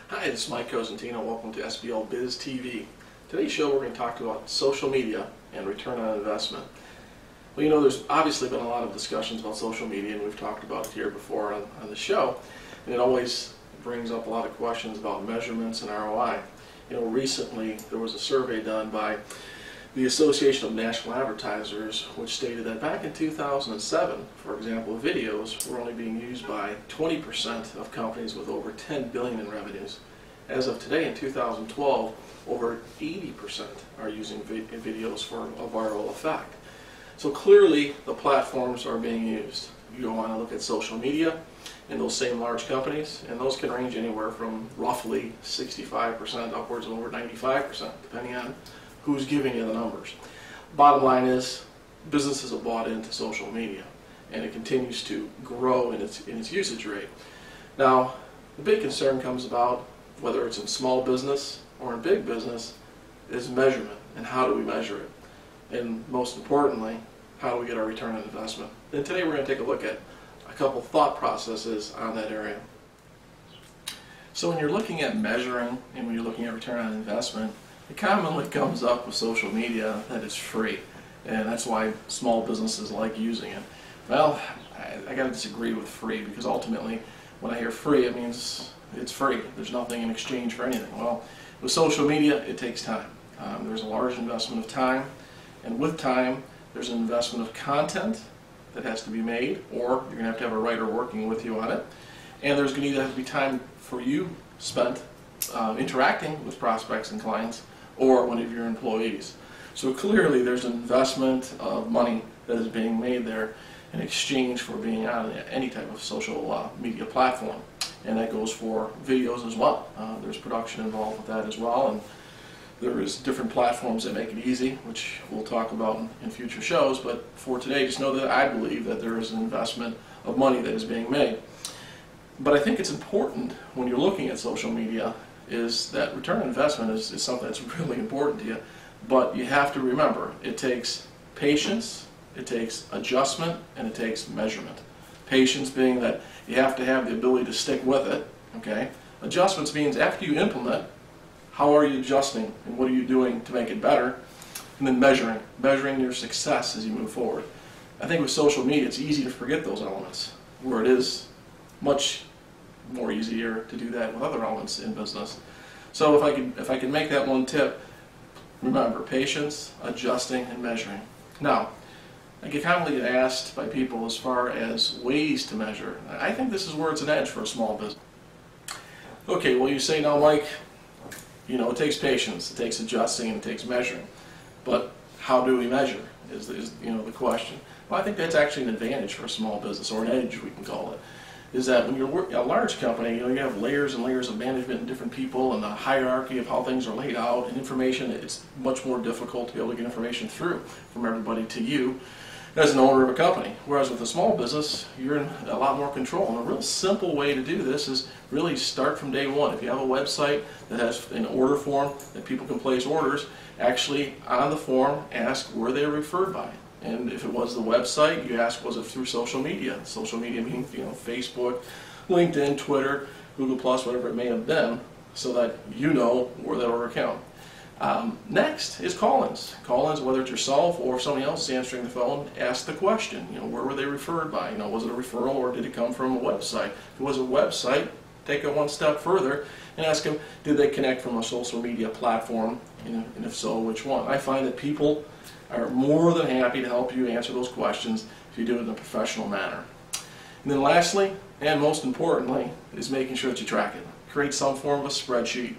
Hi, this is Mike Cosentino. Welcome to SBL Biz TV. Today's show we're going to talk about social media and return on investment. Well, you know, there's obviously been a lot of discussions about social media, and we've talked about it here before on the show, and it always brings up a lot of questions about measurements and ROI. You know, recently there was a survey done by the Association of National Advertisers, which stated that back in 2007, for example, videos were only being used by 20% of companies with over 10 billion in revenues. As of today, in 2012, over 80% are using videos for a viral effect. So clearly, the platforms are being used. You go on and look at social media in those same large companies, and those can range anywhere from roughly 65% upwards of over 95%, depending on who's giving you the numbers. Bottom line is, businesses have bought into social media, and it continues to grow in its usage rate. Now, the big concern comes about, whether it's in small business or in big business, is measurement, and how do we measure it? And most importantly, how do we get our return on investment? And today we're going to take a look at a couple thought processes on that area. So when you're looking at measuring and when you're looking at return on investment, it commonly comes up with social media that it's free, and that's why small businesses like using it. Well, I got to disagree with free, because ultimately when I hear free, it means it's free. There's nothing in exchange for anything. Well, with social media, it takes time. There's a large investment of time, and with time, there's an investment of content that has to be made, or you're going to have a writer working with you on it, and there's going to either have to be time for you spent interacting with prospects and clients, or one of your employees. So clearly there's an investment of money that is being made there in exchange for being on any type of social media platform. And that goes for videos as well. There's production involved with that as well, and there is different platforms that make it easy, which we'll talk about in future shows. But for today, just know that I believe that there is an investment of money that is being made. But I think it's important when you're looking at social media is that return on investment is something that's really important to you. But you have to remember, it takes patience, it takes adjustment, and it takes measurement. Patience being that you have to have the ability to stick with it, okay? Adjustments means after you implement, how are you adjusting and what are you doing to make it better? And then measuring your success as you move forward. I think with social media, it's easy to forget those elements, where it is much more easier to do that with other elements in business. So if I can make that one tip, remember patience, adjusting, and measuring. Now, I get commonly asked by people as far as ways to measure. I think this is where it's an edge for a small business. Okay, well, you say, now Mike, you know, it takes patience, it takes adjusting, and it takes measuring. But how do we measure is you know, the question. Well, I think that's actually an advantage for a small business, or an edge we can call it. Is that when you're a large company, you know, you have layers and layers of management and different people and the hierarchy of how things are laid out and information. It's much more difficult to be able to get information through from everybody to you as an owner of a company. Whereas with a small business, you're in a lot more control. And a real simple way to do this is really start from day one. If you have a website that has an order form that people can place orders, actually on the form ask were they referred by. And if it was the website, you ask, was it through social media? Social media meaning, you know, Facebook, LinkedIn, Twitter, Google+, whatever it may have been, so that you know where that order came. Next is call-ins. Call-ins, whether it's yourself or somebody else answering the phone, ask the question. You know, where were they referred by? You know, was it a referral or did it come from a website? If it was a website, take it one step further and ask them, did they connect from a social media platform? And if so, which one? I find that people are more than happy to help you answer those questions if you do it in a professional manner. And then lastly, and most importantly, is making sure that you track it. Create some form of a spreadsheet,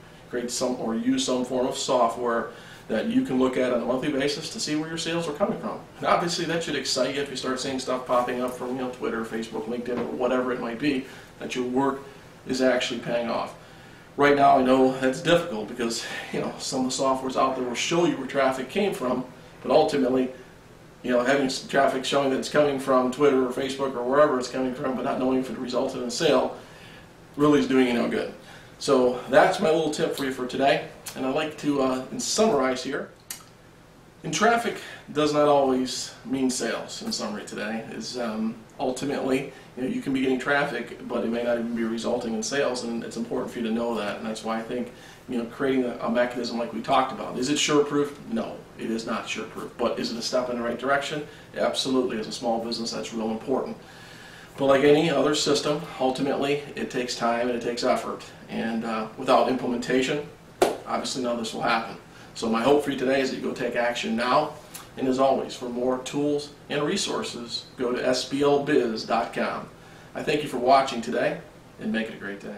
or use some form of software that you can look at on a monthly basis to see where your sales are coming from. And obviously that should excite you if you start seeing stuff popping up from, you know, Twitter, Facebook, LinkedIn, or whatever it might be, that your work is actually paying off. Right now I know that's difficult because, you know, some of the softwares out there will show you where traffic came from, but ultimately, you know, having traffic showing that it's coming from Twitter or Facebook or wherever it's coming from, but not knowing if it resulted in a sale, really is doing you no good. So that's my little tip for you for today, and I'd like to summarize here. And traffic does not always mean sales. In summary today is ultimately, you can be getting traffic, but it may not even be resulting in sales, and it's important for you to know that. And that's why I think, creating a mechanism like we talked about. Is it sure-proof? No, it is not sure-proof. But is it a step in the right direction? Absolutely. As a small business, that's real important. But like any other system, ultimately, it takes time and it takes effort. And without implementation, obviously none of this will happen. So my hope for you today is that you go take action now. And as always, for more tools and resources, go to sblbiz.com. I thank you for watching today, and make it a great day.